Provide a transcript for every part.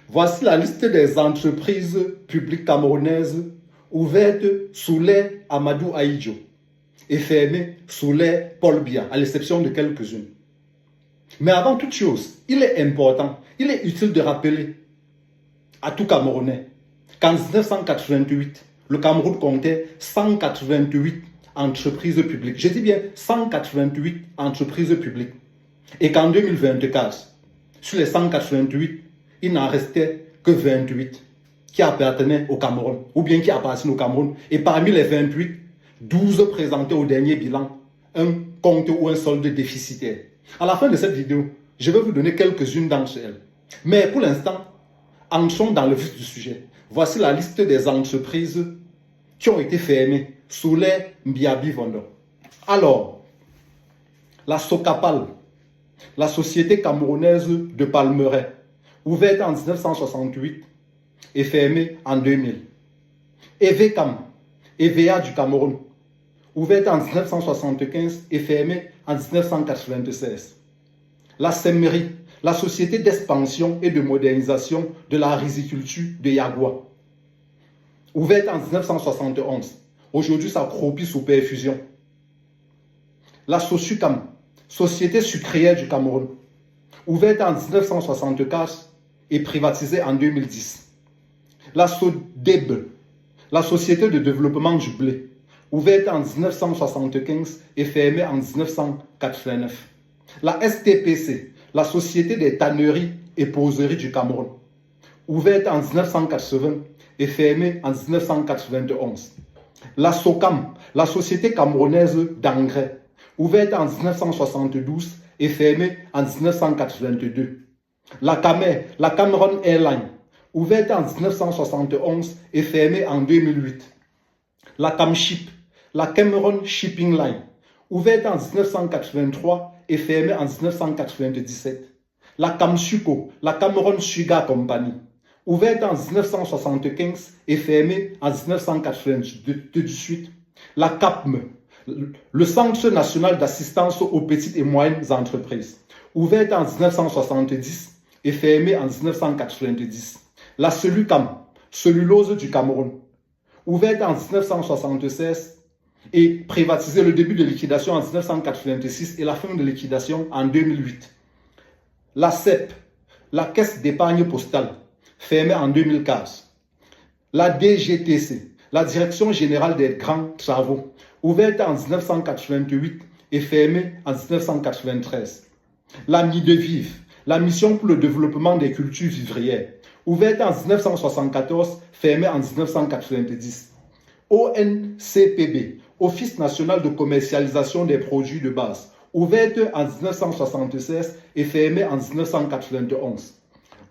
Voici la liste des entreprises publiques camerounaises ouvertes sous l'ère Amadou Ahidjo et fermées sous l'ère Paul Biya, à l'exception de quelques-unes. Mais avant toute chose, il est important, il est utile de rappeler à tout Camerounais qu'en 1988, le Cameroun comptait 188 entreprises publiques. Je dis bien 188 entreprises publiques. Et qu'en 2024, sur les 188, il n'en restait que 28 qui appartenaient au Cameroun, ou bien qui appartiennent au Cameroun. Et parmi les 28, 12 présentaient au dernier bilan un compte ou un solde déficitaire. À la fin de cette vidéo, je vais vous donner quelques-unes d'entre elles. Mais pour l'instant, entrons dans le vif du sujet. Voici la liste des entreprises qui ont été fermées sous l'ère Mbiabi Vondo. Alors, la Socapal, la Société camerounaise de Palmeraie, ouverte en 1968 et fermée en 2000. EVCAM, EVA du Cameroun, ouverte en 1975 et fermée en 1996. La SEMRI, la Société d'expansion et de modernisation de la riziculture de Yagua, ouverte en 1971. Aujourd'hui, ça croupit sous perfusion. La SOSUCAM, Société sucrière du Cameroun, ouverte en 1964 et privatisée en 2010. La SODEB, la Société de développement du blé, ouverte en 1975 et fermée en 1989. La STPC, la Société des tanneries et poseries du Cameroun, ouverte en 1980 et fermée en 1991. La SOCAM, la Société camerounaise d'engrais, ouverte en 1972 et fermée en 1982. La CAMER, la Cameroun Airlines, ouverte en 1971 et fermée en 2008. La CAMSHIP, la Cameroun Shipping Line, ouverte en 1983 et fermée en 1997. La CAMSUCO, la Cameroun Sugar Company, ouverte en 1975 et fermée en 1998. La CAPME, le Centre national d'assistance aux petites et moyennes entreprises, ouverte en 1970 et fermée en 1990. La CELUCAM, Cellulose du Cameroun, ouverte en 1976 et privatisée, le début de liquidation en 1986 et la fin de liquidation en 2008. La CEP, la Caisse d'épargne postale, fermée en 2004. La DGTC, la Direction générale des grands travaux, ouverte en 1988 et fermée en 1993. La MIDEVIV, la Mission pour le développement des cultures vivrières, ouverte en 1974, fermée en 1990. ONCPB, Office national de commercialisation des produits de base, ouverte en 1976 et fermée en 1991.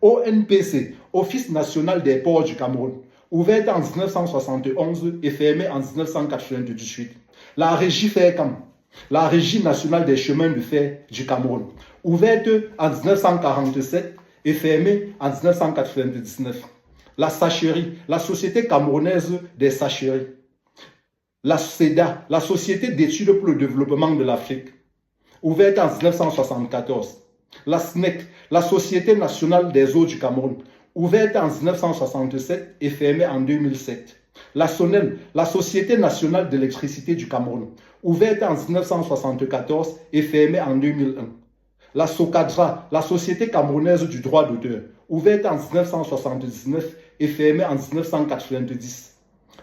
ONPC, Office national des ports du Cameroun, ouverte en 1971 et fermée en 1998. La Régie FERCAM, la Régie nationale des chemins de fer du Cameroun, ouverte en 1947 et fermée en 1999. La Sacherie, la Société camerounaise des sacheries. La SEDA, la Société d'études pour le développement de l'Afrique, ouverte en 1974. La SNEC, la Société nationale des eaux du Cameroun, ouverte en 1967 et fermée en 2007. La SONEL, la Société nationale d'électricité du Cameroun, ouverte en 1974 et fermée en 2001. La SOCADRA, la Société camerounaise du droit d'auteur, ouverte en 1979 et fermée en 1990.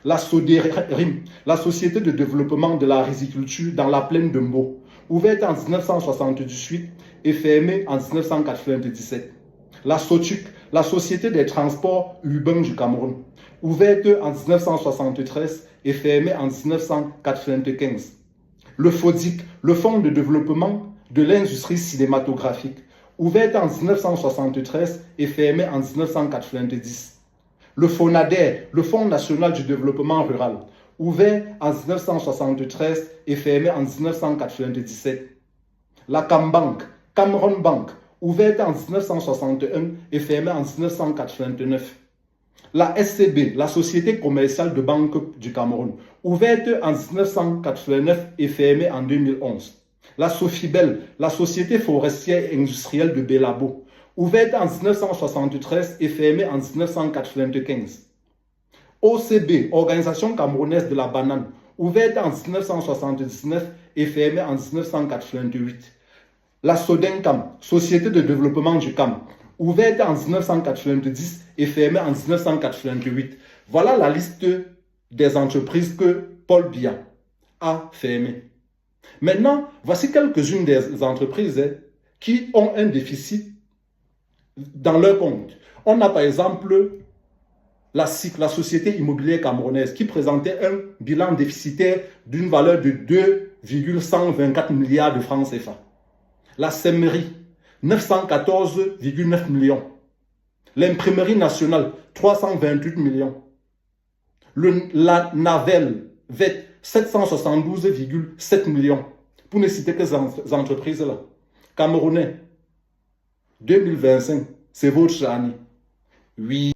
La SODERIM, la Société de développement de la riziculture dans la plaine de Mbo, ouverte en 1978 et fermée en 1997. La SOTUC, la Société des transports urbains du Cameroun, ouverte en 1973 et fermée en 1995. Le FODIC, le Fonds de développement de l'industrie cinématographique, ouverte en 1973 et fermée en 1990. Le FONADER, le Fonds national du développement rural, ouvert en 1973 et fermé en 1997. La CAMBank, Cameroun Bank, ouverte en 1961 et fermée en 1989. La SCB, la Société commerciale de banque du Cameroun, ouverte en 1989 et fermée en 2011. La Sofibel, la Société forestière et industrielle de Belabo, ouverte en 1973 et fermée en 1995. OCB, Organisation camerounaise de la banane, ouverte en 1979 et fermée en 1988. La Sodencam, Société de développement du Cam, ouverte en 1990 et fermée en 1988. Voilà la liste des entreprises que Paul Biya a fermées. Maintenant, voici quelques-unes des entreprises qui ont un déficit dans leur compte. On a par exemple la SIC, la Société immobilière camerounaise, qui présentait un bilan déficitaire d'une valeur de 2,124 milliards de francs CFA. La SEMRI, 914,9 millions. L'Imprimerie nationale, 328 millions. La Navel, VET, 772,7 millions. Pour ne citer que ces entreprises-là. Camerounais, 2025, c'est votre année. Oui.